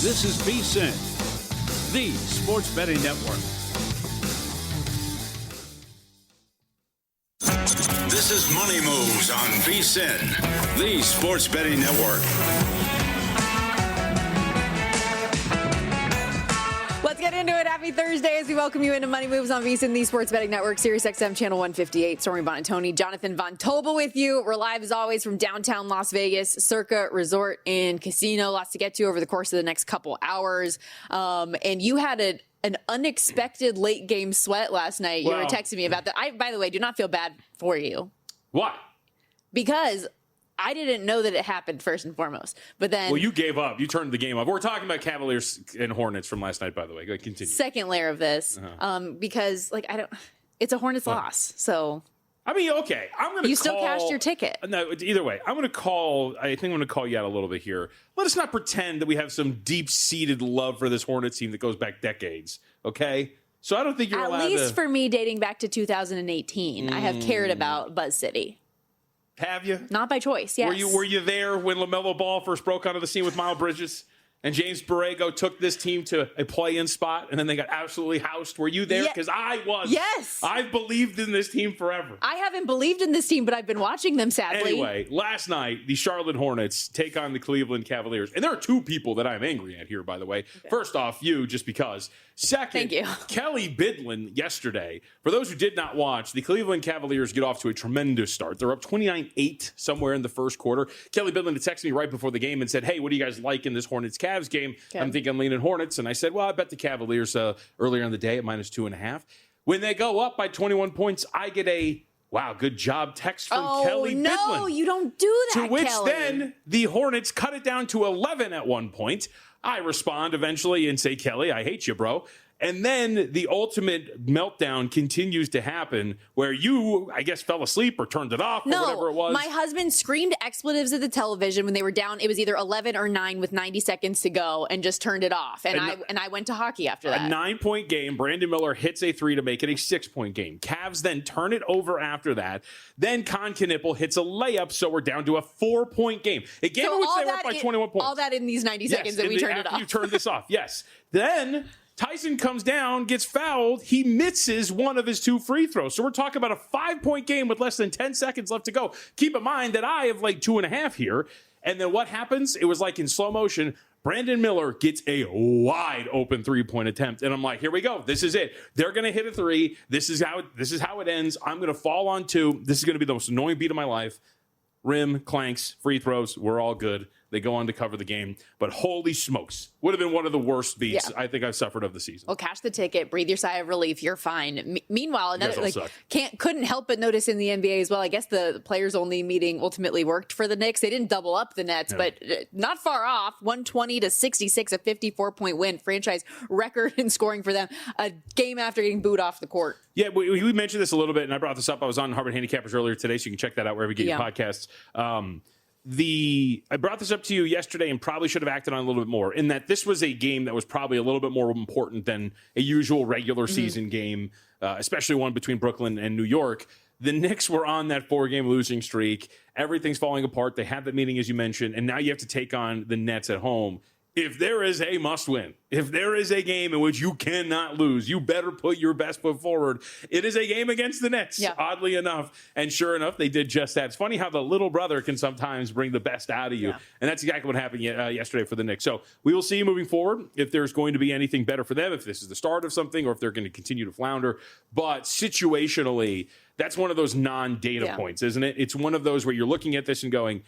This is VSiN, the Sports Betting Network. This is Money Moves on VSiN, the Sports Betting Network. Let's get into it. Happy Thursday as we welcome you into Money Moves on VSiN, the Sports Betting Network, Sirius XM Channel 158. Stormy Bonatoni, Jonathan Von Tobel with you. We're live as always from downtown Las Vegas, Circa Resort and Casino. Lots to get to over the course of the next couple hours. And you had an unexpected late game sweat last night. You were texting me about that. I, by the way, do not feel bad for you. Why? Because I didn't know that it happened first and foremost. But then, well, you gave up. You turned the game off. We're talking about Cavaliers and Hornets from last night, by the way. Go ahead, continue. Second layer of this, because it's a Hornets loss. So I mean, okay, I'm going to. You still cashed your ticket. No, either way, I think I'm going to call you out a little bit here. Let us not pretend that we have some deep-seated love for this Hornets team that goes back decades. Okay. So I don't think you're allowed to. At least for me, dating back to 2018, I have cared about Buzz City. Have you? Not by choice, yes. Were you there when LaMelo Ball first broke onto the scene with Miles Bridges? And James Borrego took this team to a play-in spot, and then they got absolutely housed. Were you there? Because I was. Yes. I've believed in this team forever. I haven't believed in this team, but I've been watching them, sadly. Anyway, last night, the Charlotte Hornets take on the Cleveland Cavaliers. And there are two people that I'm angry at here, by the way. Okay. First off, you, just because. Second, thank you. Kelly Bidlin yesterday. For those who did not watch, the Cleveland Cavaliers get off to a tremendous start. They're up 29-8 somewhere in the first quarter. Kelly Bidlin had texted me right before the game and said, hey, what do you guys like in this Hornets-Cavs game? Okay. I'm thinking I'm leaning Hornets. And I said, well, I bet the Cavaliers earlier in the day at -2.5. When they go up by 21 points, I get a wow, good job text from Kelly Bidlin. Oh, no, you don't do that, To which Kelly. then the Hornets cut it down to 11 at one point. I respond eventually and say, Kelly, I hate you, bro. And then the ultimate meltdown continues to happen where you, I guess, fell asleep or turned it off or whatever it was. My husband screamed expletives at the television when they were down. It was either 11 or 9 with 90 seconds to go and just turned it off. And I went to hockey after that. A 9-point game. Brandon Miller hits a 3 to make it a 6-point game. Cavs then turn it over after that. Then Con Knipple hits a layup, so we're down to a 4-point game. A game in which they were up by 21 points. All that in these 90 seconds that we turned it off. You turned this off, yes. Then Tyson comes down, gets fouled. He misses one of his 2 free throws. So we're talking about a 5-point game with less than 10 seconds left to go. Keep in mind that I have like 2.5 here. And then what happens? It was like in slow motion. Brandon Miller gets a wide open 3-point attempt. And I'm like, here we go. This is it. They're going to hit a 3. This is how it ends. I'm going to fall on 2. This is going to be the most annoying beat of my life. Rim, clanks, free throws. We're all good. They go on to cover the game. But holy smokes, would have been one of the worst beats I think I've suffered of the season. Well, cash the ticket, breathe your sigh of relief. You're fine. Meanwhile, another couldn't help but notice in the NBA as well. I guess the players only meeting ultimately worked for the Knicks. They didn't double up the Nets, but not far off. 120-66, a 54-point win, franchise record in scoring for them. A game after getting booed off the court. Yeah, we mentioned this a little bit, and I brought this up. I was on Harvard Handicappers earlier today, so you can check that out wherever you get your podcasts. I brought this up to you yesterday and probably should have acted on it a little bit more, in that this was a game that was probably a little bit more important than a usual regular season game, especially one between Brooklyn and New York. The Knicks were on that 4-game losing streak. Everything's falling apart. They had the meeting, as you mentioned, and now you have to take on the Nets at home. If there is a must win, if there is a game in which you cannot lose, you better put your best foot forward. It is a game against the Nets, oddly enough. And sure enough, they did just that. It's funny how the little brother can sometimes bring the best out of you. And that's exactly what happened yesterday for the Knicks. So we will see moving forward if there's going to be anything better for them, if this is the start of something, or if they're going to continue to flounder. But situationally, that's one of those non-data points, isn't it? It's one of those where you're looking at this and going,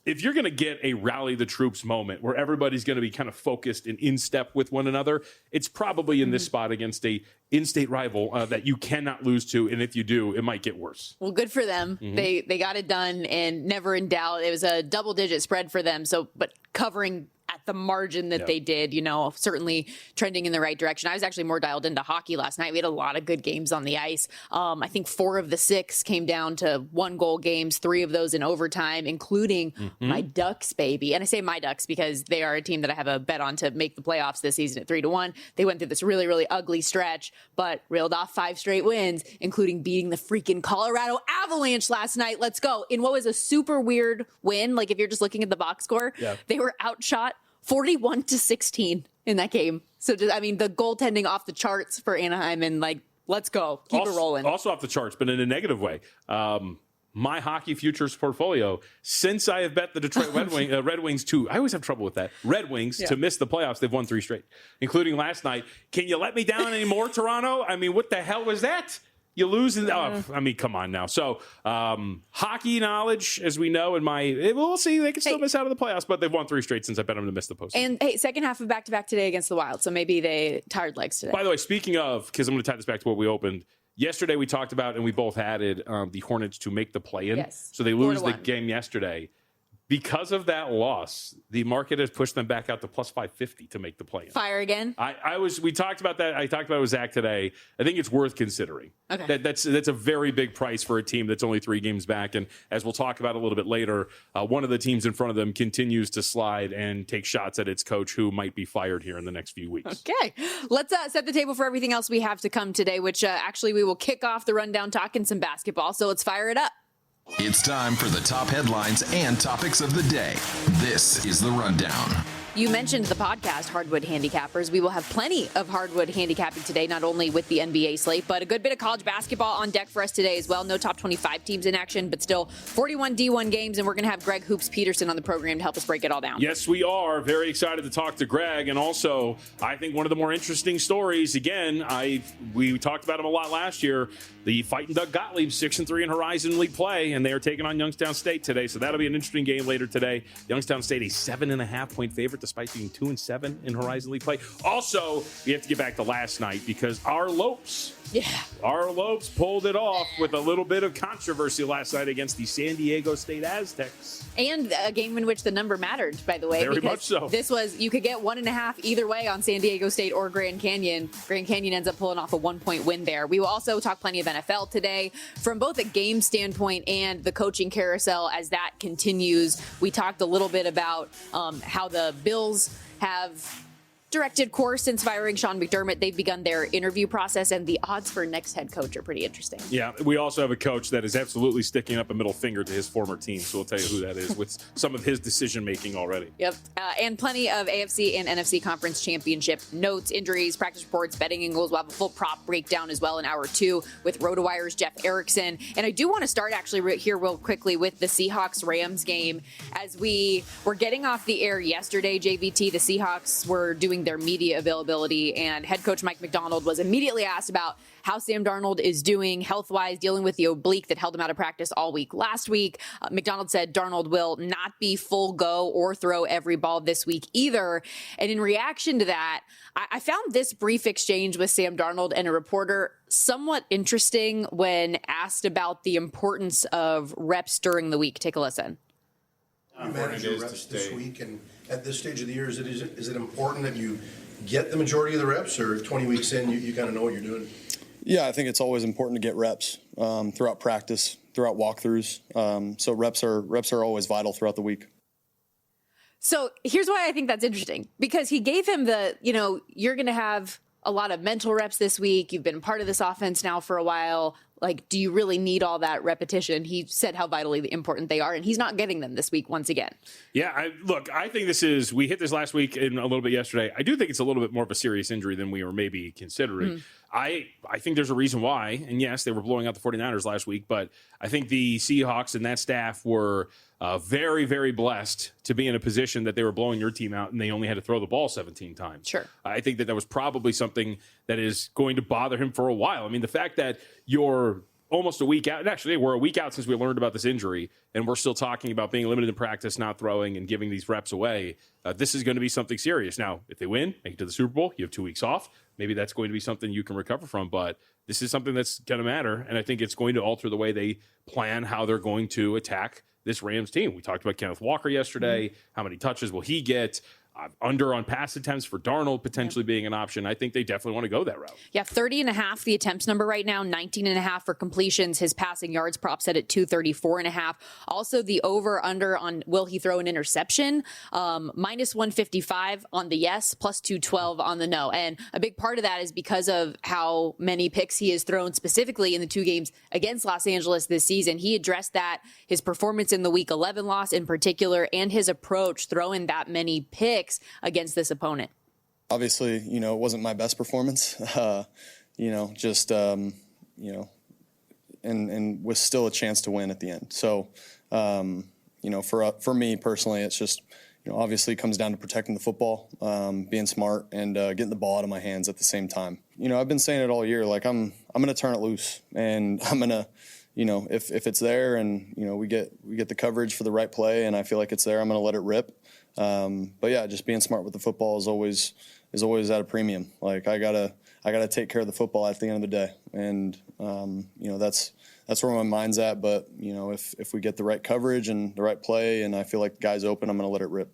if you're going to get a rally the troops moment where everybody's going to be kind of focused and in step with one another, it's probably in this spot against a in-state rival that you cannot lose to. And if you do, it might get worse. Well, good for them. They got it done and never in doubt. It was a double-digit spread for them. But covering at the margin that they did, certainly trending in the right direction. I was actually more dialed into hockey last night. We had a lot of good games on the ice. I think 4 of the 6 came down to 1-goal games, 3 of those in overtime, including my Ducks, baby. And I say my Ducks because they are a team that I have a bet on to make the playoffs this season at 3-1. They went through this really, really ugly stretch, but reeled off 5 straight wins, including beating the freaking Colorado Avalanche last night. Let's go. In what was a super weird win, like if you're just looking at the box score, they were outshot 41-16 in that game. So, the goaltending off the charts for Anaheim, and let's go. Keep it rolling. Also off the charts, but in a negative way. My hockey futures portfolio, since I have bet the Detroit Red Wings to, I always have trouble with that, Red Wings to miss the playoffs, they've won 3 straight, including last night. Can you let me down anymore, Toronto? I mean, what the hell was that? You lose, come on now. So, hockey knowledge, as we know, we'll see. They can still miss out of the playoffs, but they've won 3 straight since I bet them to miss the postseason. And hey, second half of back-to-back today against the Wild, so maybe they tired legs today. By the way, speaking of, because I'm going to tie this back to what we opened. Yesterday we talked about, and we both added the Hornets to make the play-in. Yes. So they lose the game yesterday. Because of that loss, the market has pushed them back out to plus 550 to make the play-in. Fire again? We talked about that. I talked about it with Zach today. I think it's worth considering. Okay. That's a very big price for a team that's only 3 games back. And as we'll talk about a little bit later, one of the teams in front of them continues to slide and take shots at its coach, who might be fired here in the next few weeks. Okay. Let's set the table for everything else we have to come today, which actually we will kick off the rundown talking some basketball. So let's fire it up. It's time for the top headlines and topics of the day. This is The Rundown. You mentioned the podcast, Hardwood Handicappers. We will have plenty of hardwood handicapping today, not only with the NBA slate, but a good bit of college basketball on deck for us today as well. No top 25 teams in action, but still 41 D1 games, and we're going to have Greg Hoops Peterson on the program to help us break it all down. Yes, we are. Very excited to talk to Greg, and also, I think one of the more interesting stories, again, we talked about him a lot last year, the Fighting Doug Gottlieb 6-3 in Horizon League play, and they are taking on Youngstown State today, so that'll be an interesting game later today. Youngstown State, a 7.5-point favorite, despite being 2-7 in Horizon League play. Also, we have to get back to last night because our Lopes pulled it off with a little bit of controversy last night against the San Diego State Aztecs. And a game in which the number mattered, by the way. Very much so. This was, you could get 1.5 either way on San Diego State or Grand Canyon. Grand Canyon ends up pulling off a 1-point win there. We will also talk plenty of NFL today from both a game standpoint and the coaching carousel as that continues. We talked a little bit about how the Bills have directed course since firing Sean McDermott. They've begun their interview process, and the odds for next head coach are pretty interesting. Yeah, we also have a coach that is absolutely sticking up a middle finger to his former team, so we'll tell you who that is with some of his decision-making already. Yep, and plenty of AFC and NFC Conference Championship notes, injuries, practice reports, betting angles. We'll have a full prop breakdown as well in hour 2 with RotoWire's Jeff Erickson. And I do want to start actually here real quickly with the Seahawks-Rams game. As we were getting off the air yesterday, JVT, the Seahawks were doing their media availability, and head coach Mike Macdonald was immediately asked about how Sam Darnold is doing health-wise, dealing with the oblique that held him out of practice all week last week. Macdonald said Darnold will not be full go or throw every ball this week either. And in reaction to that, I found this brief exchange with Sam Darnold and a reporter somewhat interesting when asked about the importance of reps during the week. Take a listen. You manage your reps this week, and at this stage of the year, is it important that you get the majority of the reps, or 20 weeks in, you kind of know what you're doing? Yeah, I think it's always important to get reps throughout practice, throughout walkthroughs. So reps are always vital throughout the week. So here's why I think that's interesting, because he gave him you're going to have a lot of mental reps this week. You've been part of this offense now for a while. Like, do you really need all that repetition? He said how vitally important they are, and he's not getting them this week once again. Yeah, I think we hit this last week and a little bit yesterday. I do think it's a little bit more of a serious injury than we were maybe considering. I think there's a reason why, and yes, they were blowing out the 49ers last week, but I think the Seahawks and that staff were very, very blessed to be in a position that they were blowing your team out and they only had to throw the ball 17 times. Sure. I think that was probably something that is going to bother him for a while. I mean, the fact that you're almost a week out, and actually we're a week out since we learned about this injury, and we're still talking about being limited in practice, not throwing, and giving these reps away. This is going to be something serious. Now, if they win, make it to the Super Bowl, you have 2 weeks off. Maybe that's going to be something you can recover from, but this is something that's going to matter, and I think it's going to alter the way they plan how they're going to attack this Rams team. We talked about Kenneth Walker yesterday. How many touches will he get? Under on pass attempts for Darnold potentially being an option. I think they definitely want to go that route. Yeah, 30.5 the attempts number right now, 19.5 for completions. His passing yards prop set at 234.5. Also the over under on will he throw an interception, minus 155 on the yes, plus 212 on the no. And a big part of that is because of how many picks he has thrown specifically in the 2 games against Los Angeles this season. He addressed that, his performance in the week 11 loss in particular, and his approach throwing that many picks. picks against this opponent? Obviously, it wasn't my best performance, and with still a chance to win at the end. So, for me personally, it's just, obviously it comes down to protecting the football, being smart, and getting the ball out of my hands at the same time. I've been saying it all year, like I'm going to turn it loose, and I'm going to, if it's there and, we get the coverage for the right play and I feel like it's there, I'm going to let it rip. But yeah, just being smart with the football is always at a premium. Like I gotta take care of the football at the end of the day. And, that's where my mind's at. But, if we get the right coverage and the right play and I feel like the guy's open, I'm going to let it rip.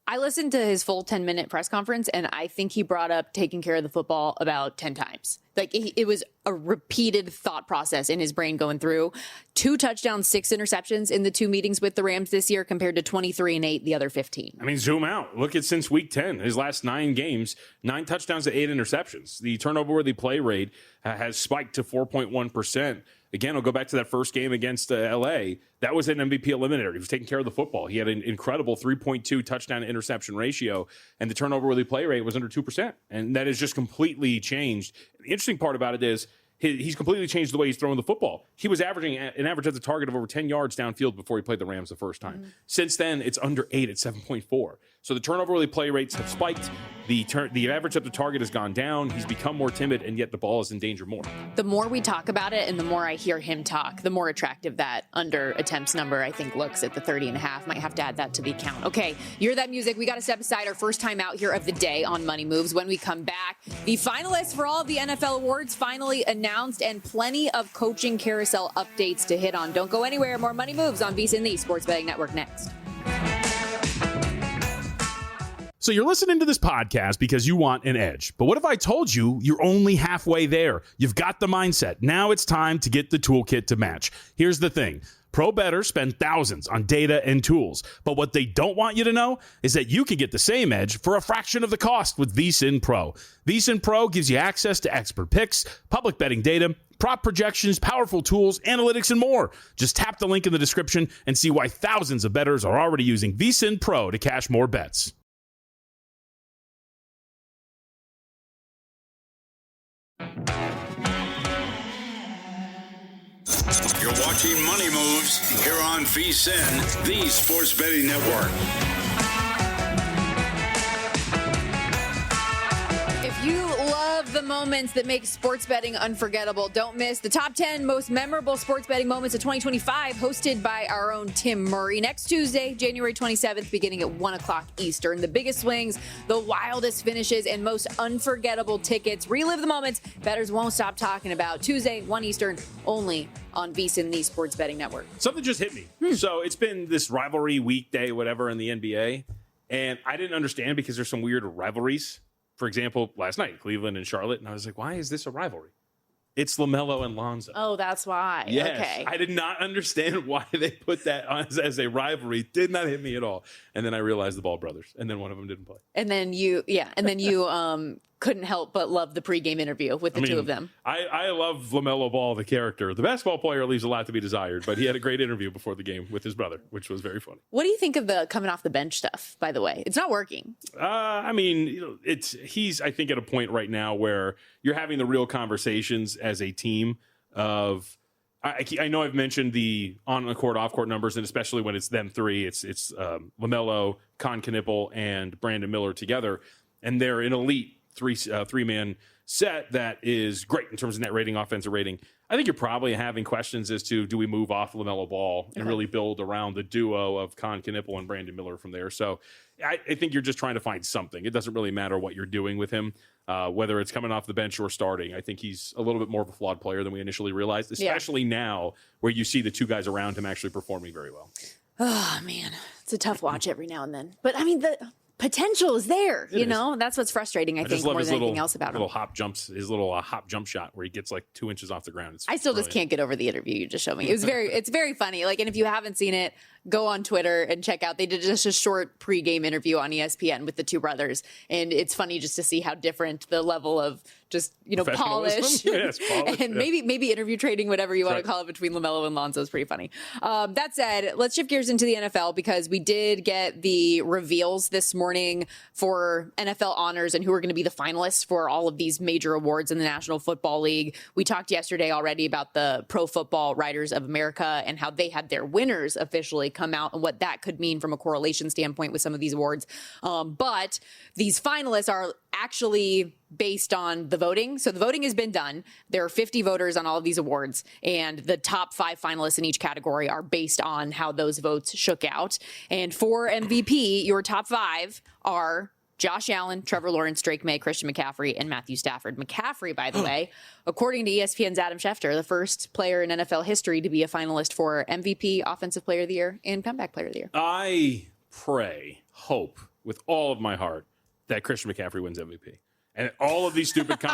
I listened to his full 10-minute press conference, and I think he brought up taking care of the football about 10 times. Like, it was a repeated thought process in his brain going through. 2 touchdowns, 6 interceptions in the 2 meetings with the Rams this year compared to 23 and 8 the other 15. I mean, zoom out. Look at since week 10, his last 9 games, 9 touchdowns to 8 interceptions. The turnover-worthy play rate has spiked to 4.1%. Again, I'll go back to that first game against L.A. That was an MVP eliminator. He was taking care of the football. He had an incredible 3.2 touchdown to interception ratio, and the turnover-worthy play rate was under 2%. And that has just completely changed. The interesting part about it is he's completely changed the way he's throwing the football. He was averaging an average at the target of over 10 yards downfield before he played the Rams the first time. Mm-hmm. Since then, it's under 8 at 7.4. So the turnover-worthy play rates have spiked. The average at the target has gone down. He's become more timid, and yet the ball is in danger more. The more we talk about it and the more I hear him talk, the more attractive that under attempts number, I think, looks at the 30.5. Might have to add that to the account. Okay, you're that music. We got to step aside. Our first time out here of the day on Money Moves. When we come back, the finalists for all of the NFL awards finally announced, and plenty of coaching carousel updates to hit on. Don't go anywhere. More Money Moves on VSiN, the Sports Betting Network, next. So you're listening to this podcast because you want an edge. But what if I told you you're only halfway there? You've got the mindset. Now it's time to get the toolkit to match. Here's the thing. Pro bettors spend thousands on data and tools. But what they don't want you to know is that you can get the same edge for a fraction of the cost with VSiN Pro. VSiN Pro gives you access to expert picks, public betting data, prop projections, powerful tools, analytics, and more. Just tap the link in the description and see why thousands of bettors are already using VSiN Pro to cash more bets. You're watching Money Moves here on VSiN, the Sports Betting Network. If you love the moments that make sports betting unforgettable, don't miss the top 10 most memorable sports betting moments of 2025, hosted by our own Tim Murray. Next Tuesday, January 27th, beginning at 1 o'clock Eastern. The biggest swings, the wildest finishes, and most unforgettable tickets. Relive the moments bettors won't stop talking about. Tuesday, 1 Eastern, only on VSiN, the Sports Betting Network. Something just hit me. So it's been this rivalry weekday, whatever, in the NBA, and I didn't understand because there's some weird rivalries. For example, last night, Cleveland and Charlotte, and I was like, why is this a rivalry? It's LaMelo and Lonzo. Oh, that's why. Yes. Okay. I did not understand why they put that as a rivalry. Did not hit me at all. And then I realized the Ball brothers, and then one of them didn't play. And then you couldn't help but love the pregame interview with the two of them. I love LaMelo Ball, the character. The basketball player leaves a lot to be desired, but he had a great interview before the game with his brother, which was very funny. What do you think of the coming off the bench stuff, by the way? It's not working. He's, I think, at a point right now where you're having the real conversations as a team of, I know I've mentioned the on-court, off-court numbers, and especially when it's them three, it's LaMelo, Con Knippel, and Brandon Miller together, and they're an elite three-man set that is great in terms of net rating, offensive rating. I think you're probably having questions as to, do we move off LaMelo Ball and really build around the duo of Con Knippel and Brandon Miller from there? So I think you're just trying to find something. It doesn't really matter what you're doing with him, whether it's coming off the bench or starting. I think he's a little bit more of a flawed player than we initially realized, especially now where you see the two guys around him actually performing very well. Oh, man. It's a tough watch every now and then. But, I mean, the potential is there, you know? That's what's frustrating, I think, more than anything else about him. His little hop jump shot where he gets like 2 inches off the ground. I still just can't get over the interview you just showed me. It's very funny. Like, and if you haven't seen it, go on Twitter and check out. They did just a short pregame interview on ESPN with the two brothers, and it's funny just to see how different the level of just polish and maybe interview trading, whatever you want to call it, between LaMelo and Lonzo is pretty funny. That said, let's shift gears into the NFL because we did get the reveals this morning for NFL honors and who are going to be the finalists for all of these major awards in the National Football League. We talked yesterday already about the Pro Football Writers of America and how they had their winners officially come out and what that could mean from a correlation standpoint with some of these awards. But these finalists are actually based on the voting. So the voting has been done. There are 50 voters on all of these awards, and the top 5 finalists in each category are based on how those votes shook out. And for MVP, your top 5 are Josh Allen, Trevor Lawrence, Drake May, Christian McCaffrey, and Matthew Stafford. McCaffrey, by the way, according to ESPN's Adam Schefter, the first player in NFL history to be a finalist for MVP, Offensive Player of the Year, and Comeback Player of the Year. I hope with all of my heart that Christian McCaffrey wins MVP. And all of these stupid,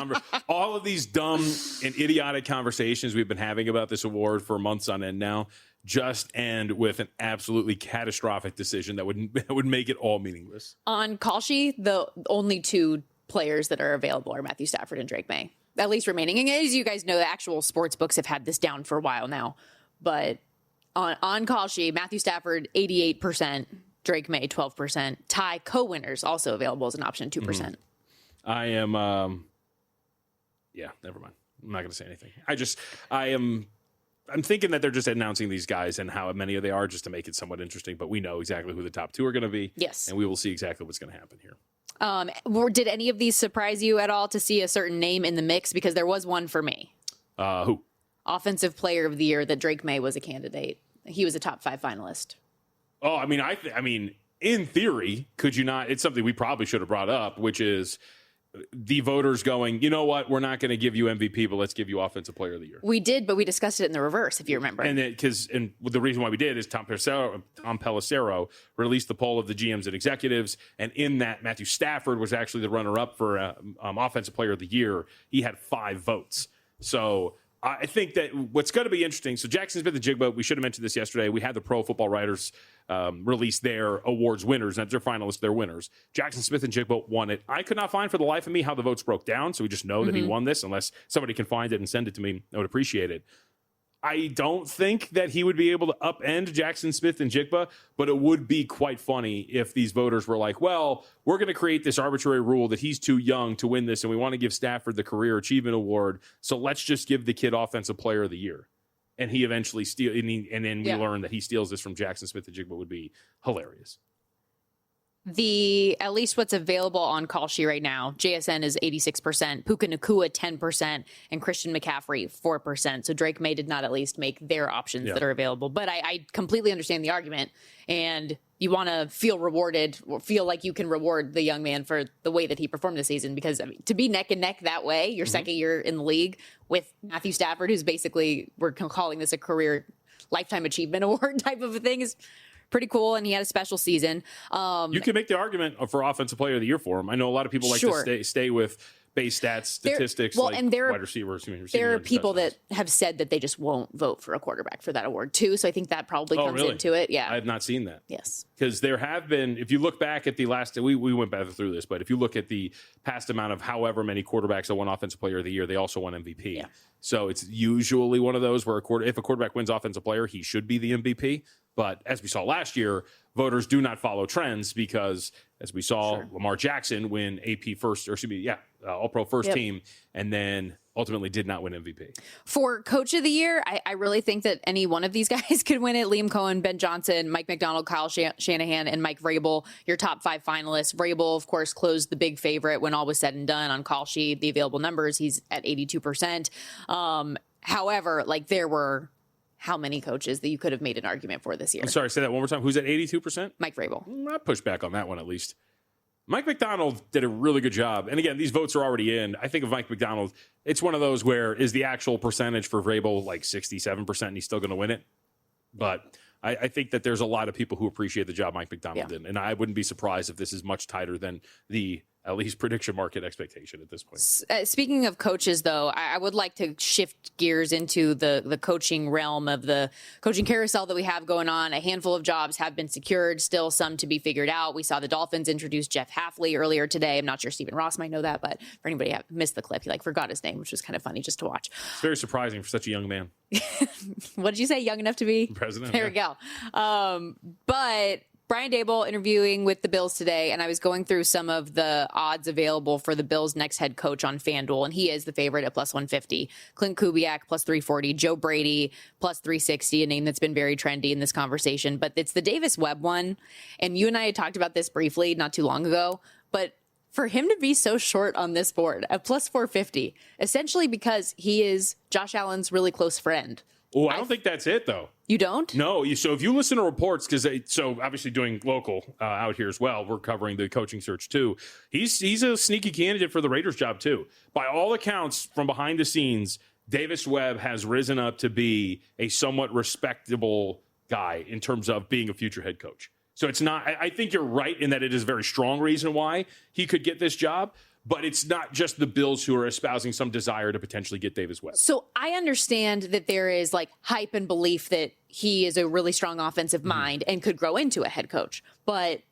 all of these dumb and idiotic conversations we've been having about this award for months on end now just end with an absolutely catastrophic decision that would make it all meaningless. On Kalshi, the only 2 players that are available are Matthew Stafford and Drake May, at least remaining. And as you guys know, the actual sports books have had this down for a while now. But on Kalshi, Matthew Stafford, 88%. Drake May, 12%. Tie co-winners also available as an option, 2%. I am, never mind. I'm not going to say anything. I'm thinking that they're just announcing these guys and how many they are just to make it somewhat interesting, but we know exactly who the top 2 are going to be. Yes. And we will see exactly what's going to happen here. Did any of these surprise you at all to see a certain name in the mix? Because there was one for me. Who? Offensive Player of the Year, that Drake May was a candidate. He was a top 5 finalist. Oh, I mean, in theory, could you not? It's something we probably should have brought up, which is the voters going, you know what? We're not going to give you MVP, but let's give you Offensive Player of the Year. We did, but we discussed it in the reverse, if you remember. And the reason why we did is Tom Pelissero released the poll of the GMs and executives, and in that, Matthew Stafford was actually the runner-up for Offensive Player of the Year. He had 5 votes. So I think that what's going to be interesting, so Jackson Smith-Njigba, we should have mentioned this yesterday. We had the Pro Football Writers release their awards winners, not their finalists, their winners. Jackson Smith-Njigba won it. I could not find for the life of me how the votes broke down, so we just know that he won this. Unless somebody can find it and send it to me, I would appreciate it. I don't think that he would be able to upend Jackson Smith-Njigba, but it would be quite funny if these voters were like, well, we're going to create this arbitrary rule that he's too young to win this, and we want to give Stafford the Career Achievement Award, so let's just give the kid Offensive Player of the Year. And he eventually steals, and then we learn that he steals this from Jackson Smith-Njigba would be hilarious. At least what's available on Kalshi right now, JSN is 86%, Puka Nacua 10%, and Christian McCaffrey 4%. So Drake May did not at least make their options that are available. But I completely understand the argument, and you want to feel rewarded, or feel like you can reward the young man for the way that he performed this season. Because to be neck and neck that way, your second year in the league with Matthew Stafford, who's basically, we're calling this a career lifetime achievement award type of a thing, is pretty cool, and he had a special season. You can make the argument for Offensive Player of the Year for him. I know a lot of people like to stay with base stats, statistics, and wide receivers. There are people that have said that they just won't vote for a quarterback for that award too. So I think that probably comes into it. Yeah, I have not seen that. Yes, because there have been. If you look back at the last, we went back through this, but if you look at the past amount of however many quarterbacks that won Offensive Player of the Year, they also won MVP. Yeah. So it's usually one of those where if a quarterback wins Offensive Player, he should be the MVP. But as we saw last year, voters do not follow trends because, as we saw, Lamar Jackson win AP first, or excuse me, All-Pro first team, and then ultimately did not win MVP. For Coach of the Year, I really think that any one of these guys could win it. Liam Cohen, Ben Johnson, Mike McDonald, Kyle Shanahan, and Mike Vrabel, your top 5 finalists. Vrabel, of course, closed the big favorite when all was said and done on call sheet. The available numbers, he's at 82%. However, there were how many coaches that you could have made an argument for this year? I'm sorry, say that one more time. Who's at 82%? Mike Vrabel. I push back on that one at least. Mike McDonald did a really good job. And again, these votes are already in. I think of Mike McDonald, it's one of those where is the actual percentage for Vrabel 67% and he's still going to win it? But I think that there's a lot of people who appreciate the job Mike McDonald did. And I wouldn't be surprised if this is much tighter than the at least prediction market expectation at this point. Speaking of coaches, though, I would like to shift gears into the coaching realm of the coaching carousel that we have going on. A handful of jobs have been secured, still some to be figured out. We saw the Dolphins introduce Jeff Hafley earlier today. I'm not sure Stephen Ross might know that, but for anybody who missed the clip, he forgot his name, which was kind of funny just to watch. It's very surprising for such a young man. What did you say? Young enough to be president? There we go. But Brian Daboll interviewing with the Bills today, and I was going through some of the odds available for the Bills' next head coach on FanDuel, and he is the favorite at plus 150. Clint Kubiak, plus 340. Joe Brady, plus 360, a name that's been very trendy in this conversation. But it's the Davis Webb one, and you and I had talked about this briefly not too long ago, but for him to be so short on this board at plus 450, essentially because he is Josh Allen's really close friend. Oh, I don't think that's it, though. You don't? No. So if you listen to reports, so obviously doing local out here as well, we're covering the coaching search too. He's a sneaky candidate for the Raiders job too. By all accounts, from behind the scenes, Davis Webb has risen up to be a somewhat respectable guy in terms of being a future head coach. So it's not. I think you're right in that it is a very strong reason why he could get this job. But it's not just the Bills who are espousing some desire to potentially get Davis Webb. So I understand that there is hype and belief that he is a really strong offensive mind and could grow into a head coach. But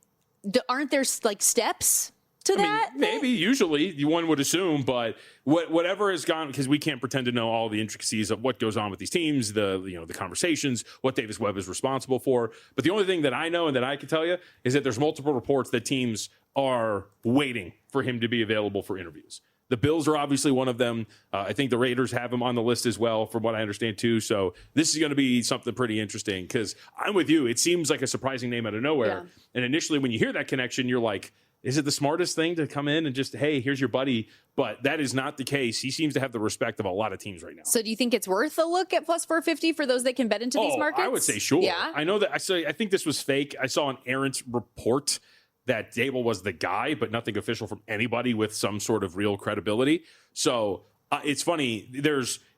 aren't there steps to that? Maybe usually one would assume, but whatever has gone, because we can't pretend to know all the intricacies of what goes on with these teams, the conversations, what Davis Webb is responsible for. But the only thing that I know and that I can tell you is that there's multiple reports that teams are waiting for him to be available for interviews. The Bills are obviously one of them. I think the Raiders have him on the list as well, from what I understand, too. So this is going to be something pretty interesting because I'm with you. It seems like a surprising name out of nowhere. Yeah. And initially, when you hear that connection, you're like, is it the smartest thing to come in and just, hey, here's your buddy? But that is not the case. He seems to have the respect of a lot of teams right now. So do you think it's worth a look at plus 450 for those that can bet into these markets? I would say sure. Yeah. I know that. I think this was fake. I saw an errant report that Daboll was the guy, but nothing official from anybody with some sort of real credibility. So it's funny.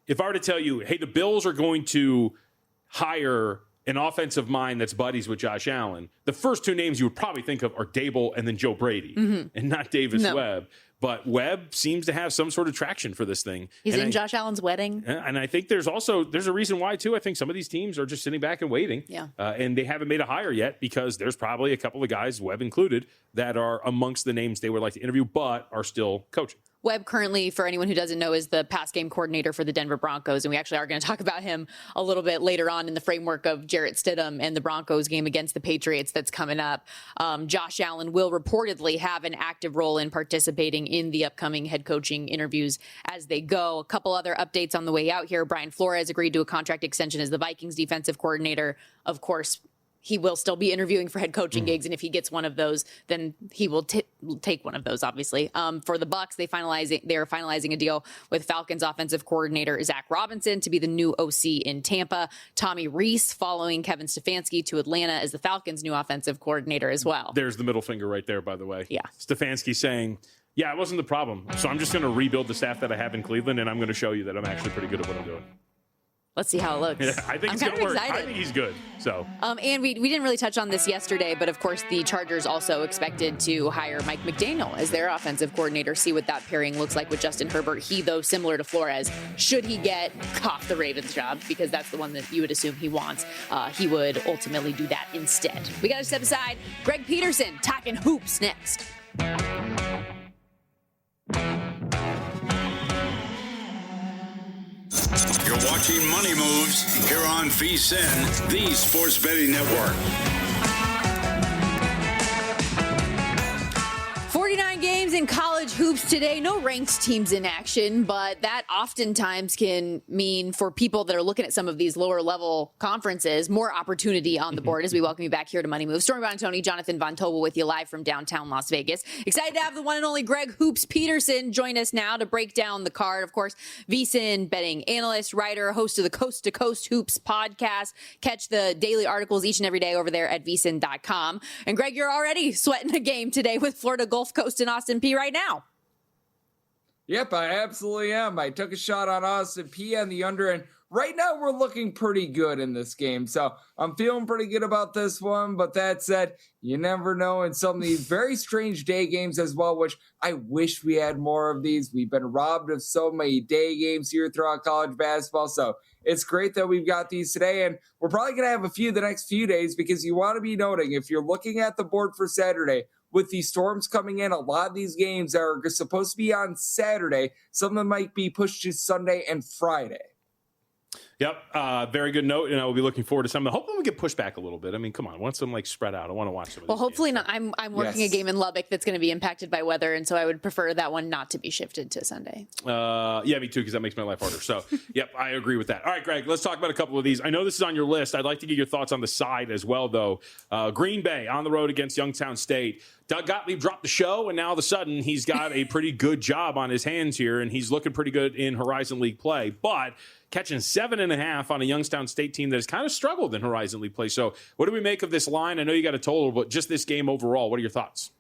If I were to tell you, hey, the Bills are going to hire an offensive mind that's buddies with Josh Allen, the first two names you would probably think of are Daboll and then Joe Brady, and not Davis Webb. But Webb seems to have some sort of traction for this thing. He's in Josh Allen's wedding. And I think there's a reason why, too. I think some of these teams are just sitting back and waiting. Yeah. And they haven't made a hire yet because there's probably a couple of guys, Webb included, that are amongst the names they would like to interview but are still coaching. Webb currently, for anyone who doesn't know, is the pass game coordinator for the Denver Broncos. And we actually are going to talk about him a little bit later on in the framework of Jarrett Stidham and the Broncos game against the Patriots that's coming up. Josh Allen will reportedly have an active role in participating in the upcoming head coaching interviews as they go. A couple other updates on the way out here. Brian Flores agreed to a contract extension as the Vikings defensive coordinator. Of course, he will still be interviewing for head coaching gigs, and if he gets one of those, then he will take one of those, obviously. For the Bucs, they're finalizing a deal with Falcons offensive coordinator Zach Robinson to be the new OC in Tampa. Tommy Rees following Kevin Stefanski to Atlanta as the Falcons' new offensive coordinator as well. There's the middle finger right there, by the way. Yeah. Stefanski saying, yeah, it wasn't the problem. So I'm just going to rebuild the staff that I have in Cleveland, and I'm going to show you that I'm actually pretty good at what I'm doing. Let's see how it looks. Yeah, I think I'm it's kind going to work. excited. I think he's good. So, and we didn't really touch on this yesterday, but of course the Chargers also expected to hire Mike McDaniel as their offensive coordinator. See what that pairing looks like with Justin Herbert. He, though, similar to Flores, should he get off the Ravens job, because that's the one that you would assume he wants, he would ultimately do that instead. We got to step aside. Greg Peterson talking hoops next. You're watching Money Moves here on VSiN, the Sports Betting Network. 49 games in college hoops today. No ranked teams in action, but that oftentimes can mean for people that are looking at some of these lower level conferences, more opportunity on the board as we welcome you back here to Money Moves. Stormy Buonantony, Jonathan Von Tobel with you live from downtown Las Vegas. Excited to have the one and only Greg Hoops Peterson join us now to break down the card. Of course, VSiN betting analyst, writer, host of the Coast to Coast Hoops podcast. Catch the daily articles each and every day over there at vsin.com. And Greg, you're already sweating a game today with Florida Gulf Coast and Austin Peay right now. Yep, I absolutely am. I took a shot on Austin Peay on the under, and right now we're looking pretty good in this game. So I'm feeling pretty good about this one. But that said, you never know in some of these very strange day games as well, which I wish we had more of these. We've been robbed of so many day games here throughout college basketball. So it's great that we've got these today. And we're probably going to have a few the next few days, because you want to be noting, if you're looking at the board for Saturday, with these storms coming in, a lot of these games are supposed to be on Saturday. Some of them might be pushed to Sunday and Friday. Yep. Very good note. And I will be looking forward to some. Hopefully we get pushed back a little bit. I mean, come on. I want some spread out. I want to watch some of Well, these hopefully games. not. I'm working a game in Lubbock that's going to be impacted by weather. And so I would prefer that one not to be shifted to Sunday. Yeah, me too, because that makes my life harder. So, yep, I agree with that. All right, Greg, let's talk about a couple of these. I know this is on your list. I'd like to get your thoughts on the side as well, though. Green Bay on the road against Youngstown State. Doug Gottlieb dropped the show, and now all of a sudden he's got a pretty good job on his hands here, and he's looking pretty good in Horizon League play. But catching 7.5 on a Youngstown State team that has kind of struggled in Horizon League play. So what do we make of this line? I know you got a total, but just this game overall, what are your thoughts?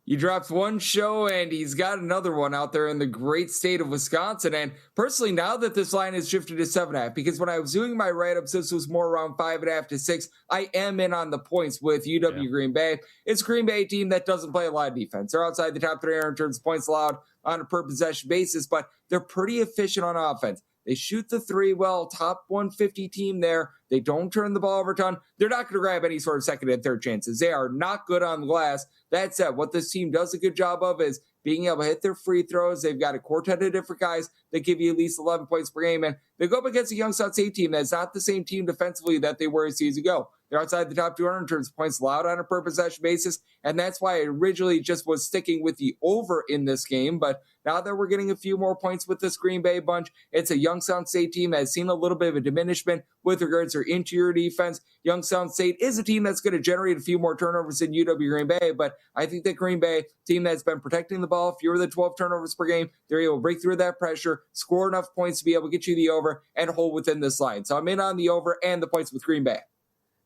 He drops one show and he's got another one out there in the great state of Wisconsin. And personally, now that this line has shifted to 7.5, because when I was doing my write-ups, this was more around 5.5 to 6. I am in on the points with UW Green Bay. It's Green Bay team that doesn't play a lot of defense. They're outside the top 300 in terms of points allowed on a per possession basis, but they're pretty efficient on offense. They shoot the three well, top 150 team there. They don't turn the ball over a ton. They're not going to grab any sort of second and third chances. They are not good on the glass. That said, what this team does a good job of is being able to hit their free throws. They've got a quartet of different guys that give you at least 11 points per game. And they go up against a Youngstown State team that's not the same team defensively that they were a season ago. They're outside the top 200 in terms of points allowed on a per possession basis. And that's why I originally just was sticking with the over in this game. But now that we're getting a few more points with this Green Bay bunch, it's a Youngstown State team that has seen a little bit of a diminishment with regards to their interior defense. Youngstown State is a team that's going to generate a few more turnovers than UW Green Bay, but I think that Green Bay, team that's been protecting the ball, fewer than 12 turnovers per game, they're able to break through that pressure, score enough points to be able to get you the over and hold within this line. So I'm in on the over and the points with Green Bay.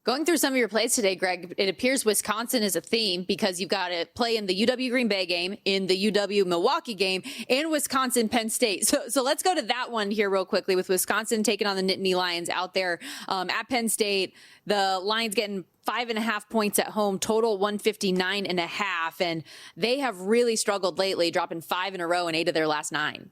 Going through some of your plays today, Greg, it appears Wisconsin is a theme because you've got to play in the UW Green Bay game, in the UW Milwaukee game, and Wisconsin Penn State. So let's go to that one here real quickly with Wisconsin taking on the Nittany Lions out there at Penn State. The Lions getting 5.5 points at home, total 159.5, and they have really struggled lately, dropping 5 in a row in 8 of their last 9.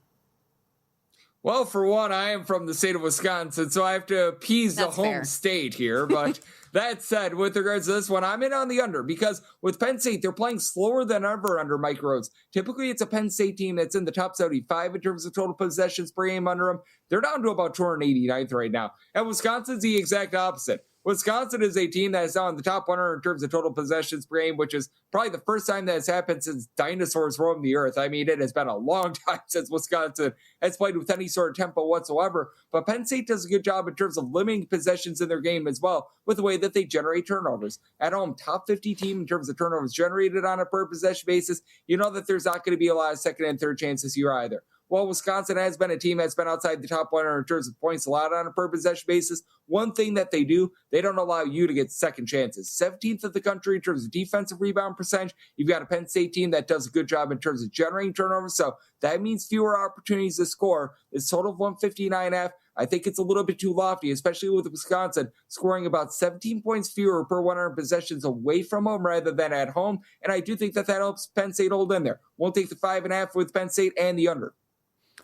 Well, for one, I am from the state of Wisconsin, so I have to appease the home state here. But that said, with regards to this one, I'm in on the under because with Penn State, they're playing slower than ever under Mike Rhodes. Typically, it's a Penn State team that's in the top 75 in terms of total possessions per game under them. They're down to about 289th right now. And Wisconsin's the exact opposite. Wisconsin is a team that is now in the top 100 in terms of total possessions per game, which is probably the first time that has happened since dinosaurs roamed the earth. I mean, it has been a long time since Wisconsin has played with any sort of tempo whatsoever. But Penn State does a good job in terms of limiting possessions in their game as well with the way that they generate turnovers. At home, top 50 team in terms of turnovers generated on a per possession basis. You know that there's not going to be a lot of second and third chances here either. Well, Wisconsin has been a team that's been outside the top 100 in terms of points allowed on a per possession basis. One thing that they do, they don't allow you to get second chances. 17th of the country in terms of defensive rebound percentage. You've got a Penn State team that does a good job in terms of generating turnovers. So that means fewer opportunities to score. This total of 159.5. I think it's a little bit too lofty, especially with Wisconsin scoring about 17 points fewer per 100 possessions away from home rather than at home. And I do think that helps Penn State hold in there. Won't take the 5.5 with Penn State and the under.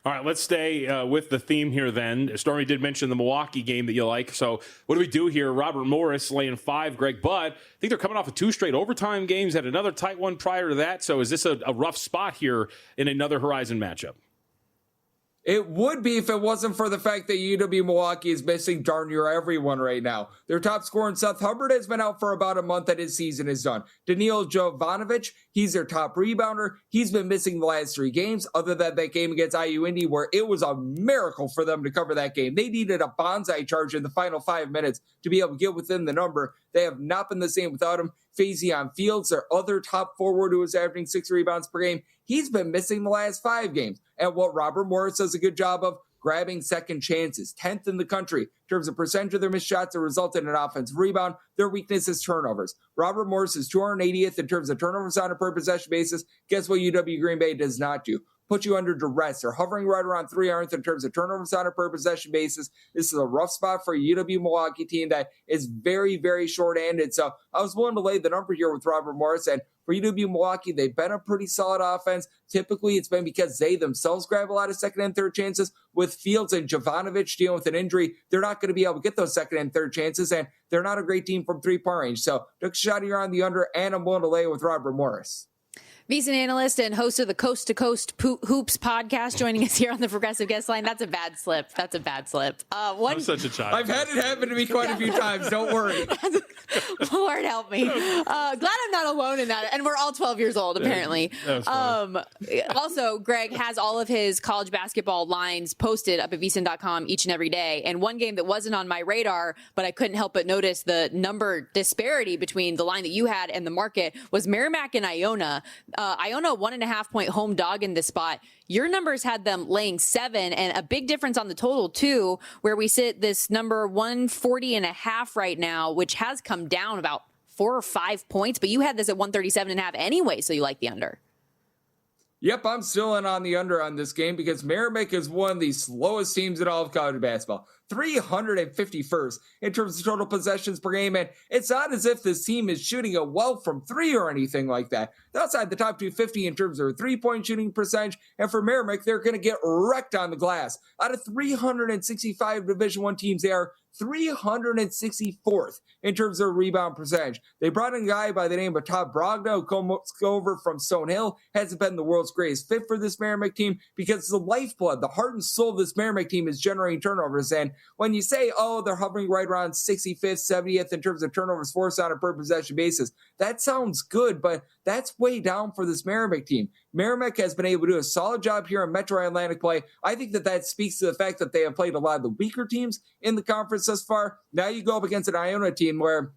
All right, let's stay with the theme here then. Stormy did mention the Milwaukee game that you like. So what do we do here? Robert Morris laying 5, Greg Budd. I think they're coming off of 2 straight overtime games, had another tight one prior to that. So is this a rough spot here in another Horizon matchup? It would be if it wasn't for the fact that UW Milwaukee is missing darn near everyone right now. Their top scorer, Seth Hubbard, has been out for about a month that his season is done. Danilo Jovanovic, he's their top rebounder. He's been missing the last 3 games, other than that game against IU Indy, where it was a miracle for them to cover that game. They needed a bonsai charge in the final 5 minutes to be able to get within the number. They have not been the same without him. Fazion Fields, their other top forward who is averaging 6 rebounds per game, he's been missing the last 5 games. And what Robert Morris does a good job of, grabbing second chances, 10th in the country in terms of percentage of their missed shots that result in an offensive rebound. Their weakness is turnovers. Robert Morris is 280th in terms of turnovers on a per possession basis. Guess what UW Green Bay does not do? put you under duress. They're hovering right around 300th in terms of turnovers on a per possession basis. This is a rough spot for a UW-Milwaukee team that is very, very short-handed. So I was willing to lay the number here with Robert Morris. And for UW-Milwaukee, they've been a pretty solid offense. Typically, it's been because they themselves grab a lot of second and third chances. With Fields and Jovanovic dealing with an injury, they're not going to be able to get those second and third chances, and they're not a great team from three-point range. So took a shot here on the under, and I'm willing to lay with Robert Morris. VSiN analyst and host of the Coast to Coast Hoops podcast, joining us here on the Progressive Guest Line. That's a bad slip. I'm such a child. I've had it happen to me quite a few times. Don't worry. Lord help me. Glad I'm not alone in that. And we're all 12 years old, apparently. Also, Greg has all of his college basketball lines posted up at vsin.com each and every day. And one game that wasn't on my radar, but I couldn't help but notice the number disparity between the line that you had and the market was Merrimack and Iona. Iona 1.5 point home dog in this spot. Your numbers had them laying 7, and a big difference on the total too, where we sit this number 140.5 right now, which has come down about 4 or 5 points, but you had this at 137.5 anyway, so you like the under. Yep, I'm still in on the under on this game because Merrimack is one of the slowest teams in all of college basketball. 351st in terms of total possessions per game, and it's not as if this team is shooting it well from three or anything like that. They're outside the top 250 in terms of three-point shooting percentage, and for Merrimack, they're going to get wrecked on the glass. Out of 365 Division I teams, they are 364th in terms of rebound percentage. They brought in a guy by the name of Todd Brogdon, who comes over from Stonehill, hasn't been the world's greatest fit for this Merrimack team because the lifeblood, the heart and soul of this Merrimack team is generating turnovers. And when you say, oh, they're hovering right around 65th, 70th in terms of turnovers forced on a per possession basis, that sounds good, but that's way down for this Merrimack team. Merrimack has been able to do a solid job here in Metro Atlantic play. I think that speaks to the fact that they have played a lot of the weaker teams in the conference thus far. Now you go up against an Iona team where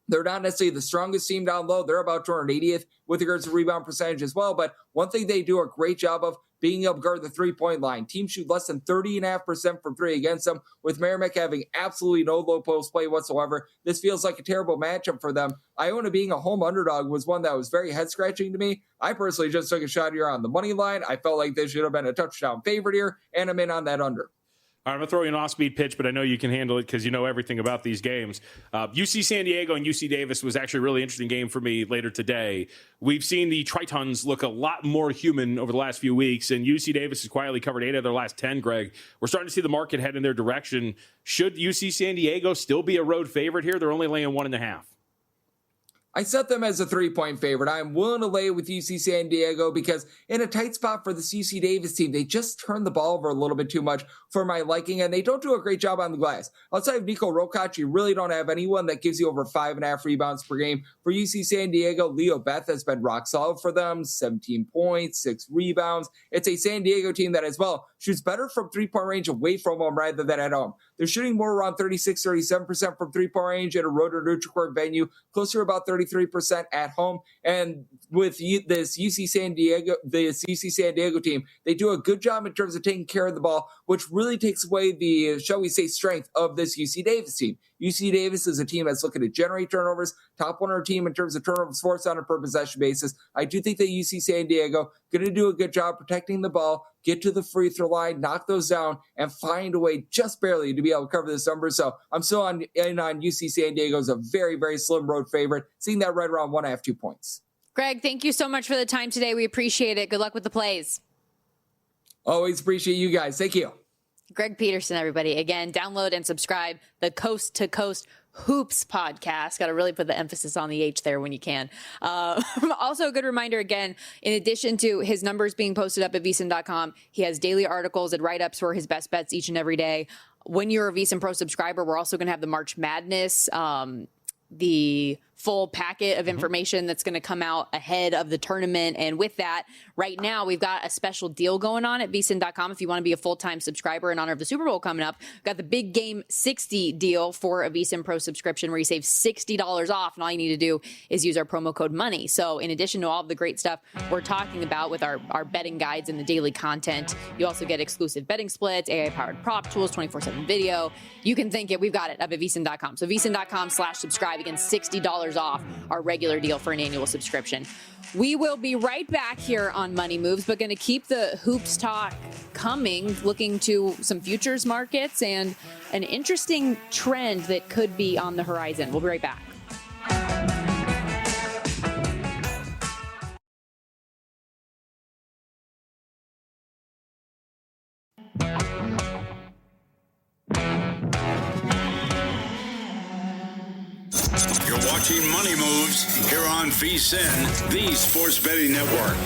they're not necessarily the strongest team down low. They're about 280th with regards to rebound percentage as well. But one thing they do a great job of being able to guard the three-point line. Teams shoot less than 30.5% from three against them, with Merrimack having absolutely no low post play whatsoever. This feels like a terrible matchup for them. Iona being a home underdog was one that was very head-scratching to me. I personally just took a shot here on the money line. I felt like they should have been a touchdown favorite here, and I'm in on that under. All right, I'm going to throw you an off-speed pitch, but I know you can handle it because you know everything about these games. UC San Diego and UC Davis was actually a really interesting game for me later today. We've seen the Tritons look a lot more human over the last few weeks, and UC Davis has quietly covered 8 of their last 10, Greg. We're starting to see the market head in their direction. Should UC San Diego still be a road favorite here? They're only laying 1.5. I set them as a 3-point favorite. I'm willing to lay with UC San Diego because in a tight spot for this UC Davis team, they just turn the ball over a little bit too much for my liking, and they don't do a great job on the glass. Outside of Nico Rokac, you really don't have anyone that gives you over 5.5 rebounds per game. For UC San Diego, Leo Beth has been rock solid for them, 17 points, 6 rebounds. It's a San Diego team that as well shoots better from three-point range away from home rather than at home. They're shooting more around 36-37% from three-point range at a road or neutral court venue, closer to about 33% at home. And with this UC San Diego team, they do a good job in terms of taking care of the ball, which really takes away the, shall we say, strength of this UC Davis team. UC Davis is a team that's looking to generate turnovers, top 100 team in terms of turnovers forced on a per possession basis. I do think that UC San Diego going to do a good job protecting the ball, get to the free throw line, knock those down, and find a way just barely to be able to cover this number. So I'm still in on UC San Diego as a very, very slim road favorite, seeing that right around 1.5, 2 points. Greg, thank you so much for the time today. We appreciate it. Good luck with the plays. Always appreciate you guys. Thank you. Greg Peterson, everybody. Again, download and subscribe the Coast to Coast Hoops podcast. Got to really put the emphasis on the H there when you can. Also, a good reminder again, in addition to his numbers being posted up at vsin.com, he has daily articles and write-ups for his best bets each and every day. When you're a VSiN Pro subscriber, we're also going to have the March Madness, the full packet of information that's going to come out ahead of the tournament. And with that, right now, we've got a special deal going on at vsin.com. If you want to be a full-time subscriber in honor of the Super Bowl coming up, we've got the Big Game 60 deal for a VSiN Pro subscription where you save $60 off. And all you need to do is use our promo code MONEY. So in addition to all of the great stuff we're talking about with our betting guides and the daily content, you also get exclusive betting splits, AI-powered prop tools, 24/7 video. You can think it. We've got it up at vsin.com. So vsin.com/subscribe. Again, $60 $10 off our regular deal for an annual subscription. We will be right back here on Money Moves, but going to keep the hoops talk coming, looking to some futures markets and an interesting trend that could be on the horizon. We'll be right back. You're watching Money Moves here on VSiN, the Sports Betting Network.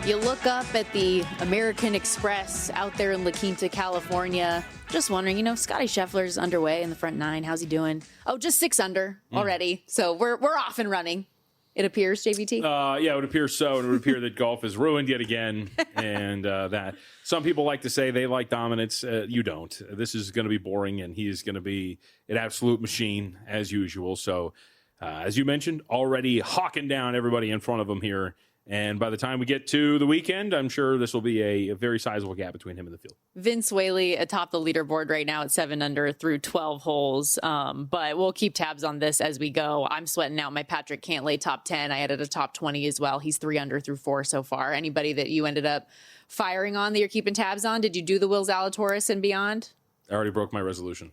You look up at the American Express out there in La Quinta, California. Just wondering, Scotty Scheffler's underway in the front nine. How's he doing? Oh, just 6 under already. So we're off and running. It appears, JVT? Yeah, it would appear so. And it would appear that golf is ruined yet again. And that some people like to say they like dominance. You don't. This is going to be boring, and he is going to be an absolute machine as usual. So, as you mentioned, already hawking down everybody in front of him here. And by the time we get to the weekend, I'm sure this will be a very sizable gap between him and the field. Vince Whaley atop the leaderboard right now at 7 under through 12 holes. But we'll keep tabs on this as we go. I'm sweating out my Patrick Cantlay top 10. I added a top 20 as well. He's 3 under through 4 so far. Anybody that you ended up firing on that you're keeping tabs on? Did you do the Will Zalatoris and beyond? I already broke my resolution.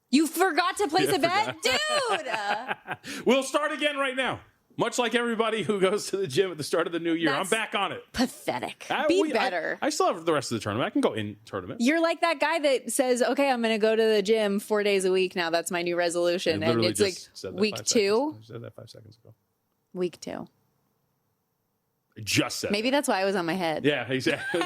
You forgot to place a bet? Dude! We'll start again right now. Much like everybody who goes to the gym at the start of the new year. I'm back on it. Pathetic. Be better. I still have the rest of the tournament. I can go in tournament. You're like that guy that says, okay, I'm going to go to the gym 4 days a week now. That's my new resolution. And it's like week 2. I said that 5 seconds ago. Week 2. I just said Maybe that's why I was on my head. Yeah, exactly.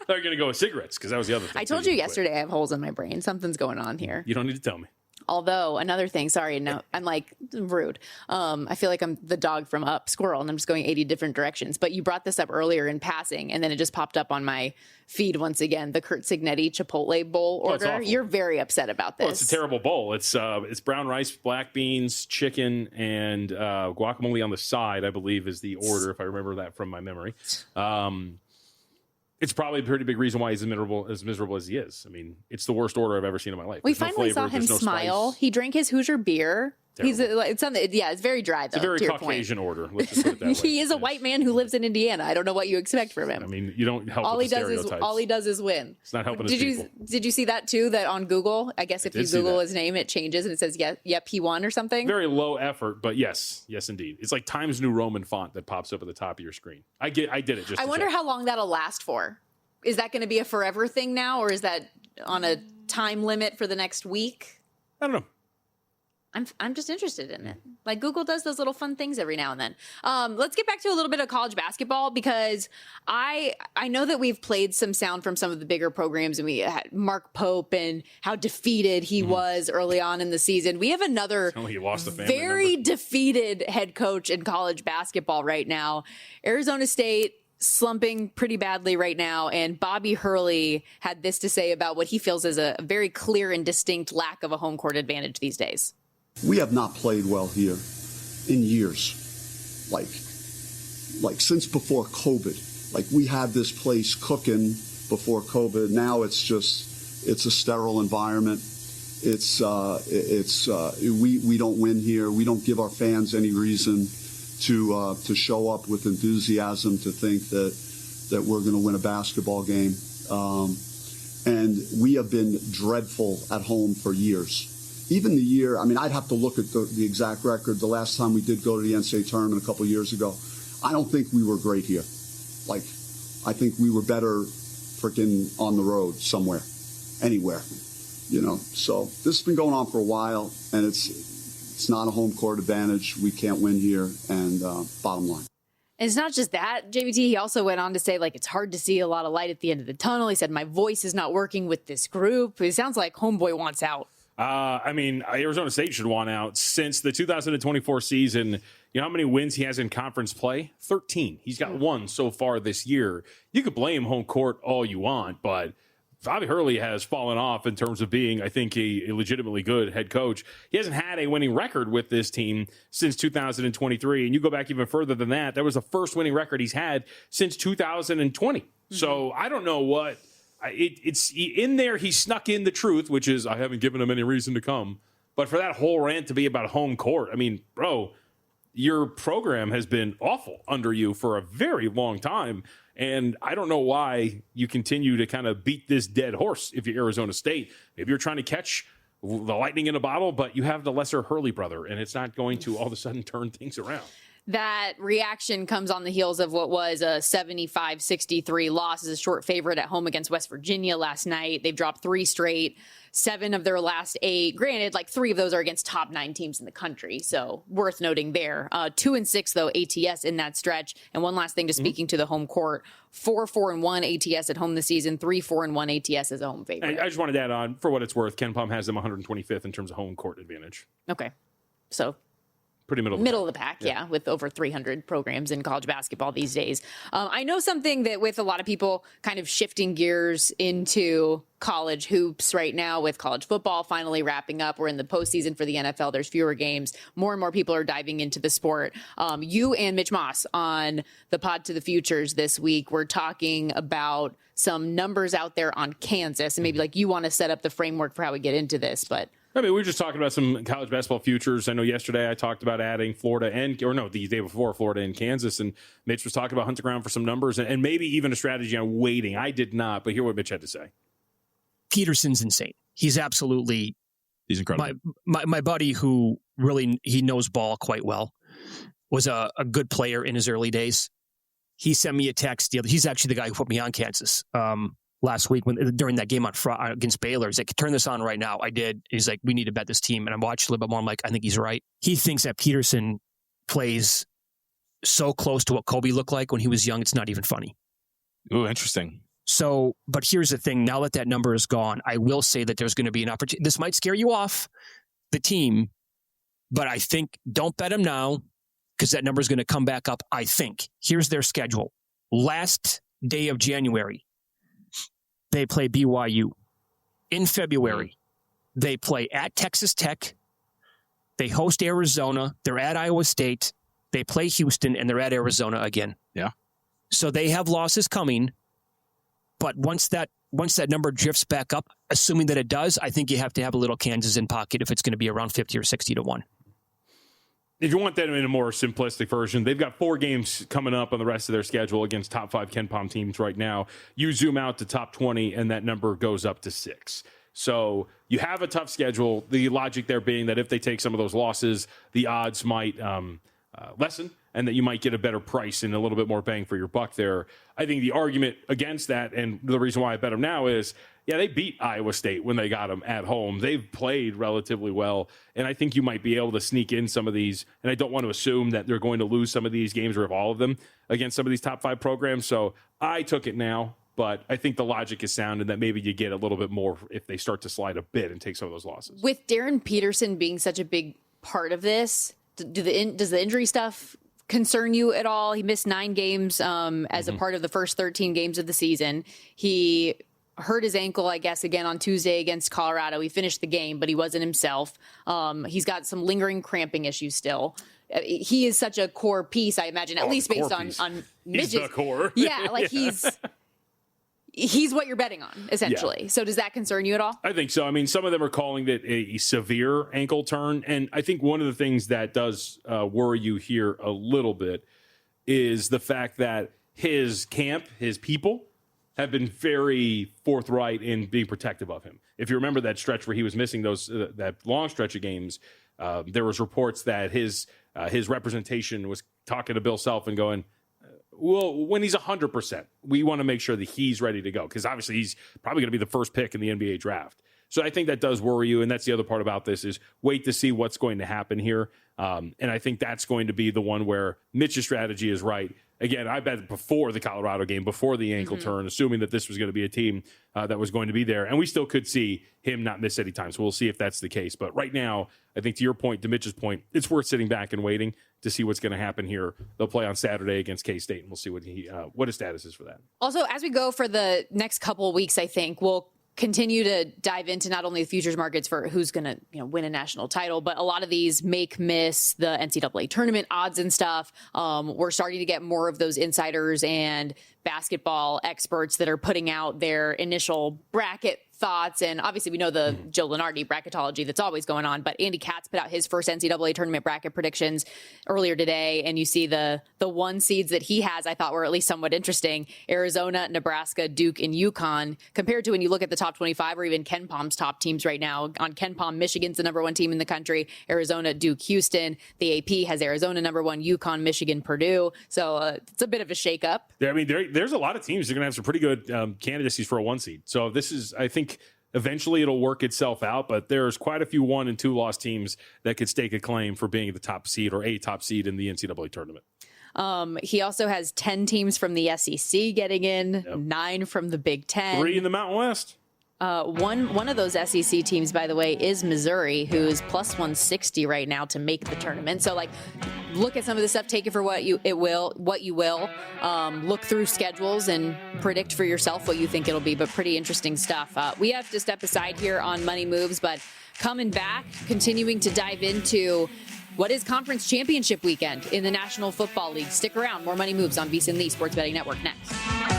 They're going to go with cigarettes because that was the other thing. I told you yesterday I have holes in my brain. Something's going on here. You don't need to tell me. Although, another thing, sorry, no, I'm like rude. I feel like I'm the dog from Up, Squirrel, and I'm just going 80 different directions. But you brought this up earlier in passing, and then it just popped up on my feed once again, the Curt Cignetti Chipotle bowl order. You're very upset about this. Well, it's a terrible bowl. It's brown rice, black beans, chicken, and guacamole on the side, I believe, is the order, if I remember that from my memory. It's probably a pretty big reason why he's as miserable as he is. I mean, it's the worst order I've ever seen in my life. We finally saw him smile. He drank his Hoosier beer. It's very dry, though. It's a very Caucasian order. Let's just put it that way. He is a white man who lives in Indiana. I don't know what you expect from him. I mean, you don't help all with he the does is stereotypes. all he does is win. It's not helping his people. Did you see that too? That on Google, I guess if you Google his name, it changes and it says yep, he won or something. Very low effort, but yes, indeed. It's like Times New Roman font that pops up at the top of your screen. I did it just. I wonder how long that'll last for. Is that going to be a forever thing now, or is that on a time limit for the next week? I don't know. I'm just interested in it. Like Google does those little fun things every now and then. Let's get back to a little bit of college basketball because I know that we've played some sound from some of the bigger programs, and we had Mark Pope and how defeated he was early on in the season. We have another very defeated head coach in college basketball right now. Arizona State slumping pretty badly right now, and Bobby Hurley had this to say about what he feels is a very clear and distinct lack of a home court advantage these days. We have not played well here in years, like since before COVID. Like we had this place cooking before COVID. Now it's a sterile environment. We don't win here. We don't give our fans any reason to show up with enthusiasm to think that we're going to win a basketball game. And we have been dreadful at home for years. Even the year, I mean, I'd have to look at the exact record. The last time we did go to the NCAA tournament a couple of years ago, I don't think we were great here. Like, I think we were better freaking on the road somewhere, anywhere, So this has been going on for a while, and it's not a home court advantage. We can't win here, and bottom line. And it's not just that, JVT. He also went on to say, it's hard to see a lot of light at the end of the tunnel. He said, my voice is not working with this group. It sounds like homeboy wants out. I mean, Arizona State should want out since the 2024 season. You know how many wins he has in conference play? 13. He's got 1 so far this year. You could blame home court all you want, but Bobby Hurley has fallen off in terms of being, I think, a legitimately good head coach. He hasn't had a winning record with this team since 2023. And you go back even further than that. That was the first winning record he's had since 2020. So I don't know what it's in there. He snuck in the truth, which is I haven't given him any reason to come. But for that whole rant to be about home court, I mean, bro, your program has been awful under you for a very long time. And I don't know why you continue to kind of beat this dead horse if you're Arizona State. Maybe you're trying to catch the lightning in a bottle, but you have the lesser Hurley brother, and it's not going to all of a sudden turn things around. That reaction comes on the heels of what was a 75-63 loss as a short favorite at home against West Virginia last night. They've dropped 3 straight, 7 of their last 8. Granted, like 3 of those are against top 9 teams in the country, so worth noting there. 2-6 though ATS in that stretch. And one last thing, to speaking to the home court: 4-4-1 ATS at home this season, 3-4-1 ATS as a home favorite. I just wanted to add on, for what it's worth, KenPom has them 125th in terms of home court advantage. Okay, so pretty middle of the pack, yeah, with over 300 programs in college basketball these days. I know something that with a lot of people kind of shifting gears into college hoops right now, with college football finally wrapping up. We're in the postseason for the NFL. There's fewer games. More and more people are diving into the sport. You and Mitch Moss on the Pod to the Futures this week were talking about some numbers out there on Kansas, and maybe like you want to set up the framework for how we get into this, but I mean, we were just talking about some college basketball futures. I know yesterday I talked about adding Florida the day before, Florida and Kansas, and Mitch was talking about hunting around for some numbers and maybe even a strategy on waiting. I did not, but hear what Mitch had to say. Peterson's insane. He's incredible. My buddy, who really, he knows ball quite well, was a good player in his early days. He sent me a text. He's actually the guy who put me on Kansas last week during that game on Friday against Baylor. He's like, turn this on right now. I did. He's like, we need to bet this team. And I'm watching a little bit more. I'm like, I think he's right. He thinks that Peterson plays so close to what Kobe looked like when he was young. It's not even funny. Ooh, interesting. So, but here's the thing. Now that number is gone, I will say that there's going to be an opportunity. This might scare you off the team, but I think don't bet him now because that number is going to come back up. I think. Here's their schedule. Last day of January, they play BYU. In February, they play at Texas Tech. They host Arizona. They're at Iowa State. They play Houston, and they're at Arizona again. Yeah. So they have losses coming. But once that number drifts back up, assuming that it does, I think you have to have a little Kansas in pocket if it's going to be around 50 or 60 to 1. If you want that in a more simplistic version, they've got 4 games coming up on the rest of their schedule against top 5 KenPom teams right now. You zoom out to top 20, and that number goes up to 6. So you have a tough schedule. The logic there being that if they take some of those losses, the odds might lessen, and that you might get a better price and a little bit more bang for your buck there. I think the argument against that, and the reason why I bet them now is, yeah, they beat Iowa State when they got them at home. They've played relatively well, and I think you might be able to sneak in some of these, and I don't want to assume that they're going to lose some of these games or if all of them against some of these top 5 programs, so I took it now, but I think the logic is sound and that maybe you get a little bit more if they start to slide a bit and take some of those losses. With Darren Peterson being such a big part of this, does the injury stuff concern you at all? He missed 9 games as a part of the first 13 games of the season. He hurt his ankle, I guess, again on Tuesday against Colorado. He finished the game, but he wasn't himself. He's got some lingering cramping issues still. He is such a core piece, I imagine, at least based on Mitch's. He's the core. Yeah, like he's what you're betting on, essentially. Yeah. So does that concern you at all? I think so. I mean, some of them are calling it a severe ankle turn. And I think one of the things that does worry you here a little bit is the fact that his camp, his people, have been very forthright in being protective of him. If you remember that stretch where he was missing that long stretch of games, there was reports that his representation was talking to Bill Self and going, well, when he's 100%, we want to make sure that he's ready to go because obviously he's probably going to be the first pick in the NBA draft. So I think that does worry you, and that's the other part about this is wait to see what's going to happen here. And I think that's going to be the one where Mitch's strategy is right. Again, I bet before the Colorado game, before the ankle turn, assuming that this was going to be a team that was going to be there. And we still could see him not miss any time. So we'll see if that's the case. But right now, I think to your point, to Mitch's point, it's worth sitting back and waiting to see what's going to happen here. They'll play on Saturday against K-State, and we'll see what his status is for that. Also, as we go for the next couple of weeks, I think we'll continue to dive into not only the futures markets for who's going to win a national title, but a lot of these miss the NCAA tournament odds and stuff. We're starting to get more of those insiders and basketball experts that are putting out their initial bracket thoughts. And obviously we know the Joe Lunardi bracketology that's always going on, but Andy Katz put out his first NCAA tournament bracket predictions earlier today. And you see the one seeds that he has, I thought were at least somewhat interesting. Arizona, Nebraska, Duke, and UConn, compared to when you look at the top 25 or even KenPom's top teams right now. On KenPom, Michigan's the number one team in the country, Arizona, Duke, Houston. The AP has Arizona number one, UConn, Michigan, Purdue. So it's a bit of a shakeup. I mean, there's a lot of teams that are going to have some pretty good candidacies for a 1 seed. So this is, I think, eventually it'll work itself out, but there's quite a few 1 and 2 loss teams that could stake a claim for being the top seed or a top seed in the NCAA tournament. He also has 10 teams from the SEC getting in, 9 from the Big Ten. 3 in the Mountain West. One of those SEC teams, by the way, is Missouri, who's plus 160 right now to make the tournament. So, look at some of this stuff, take it for what you will. Look through schedules and predict for yourself what you think it'll be. But pretty interesting stuff. We have to step aside here on Money Moves, but coming back, continuing to dive into what is Conference Championship Weekend in the National Football League. Stick around. More Money Moves on VSiN, the Sports Betting Network next.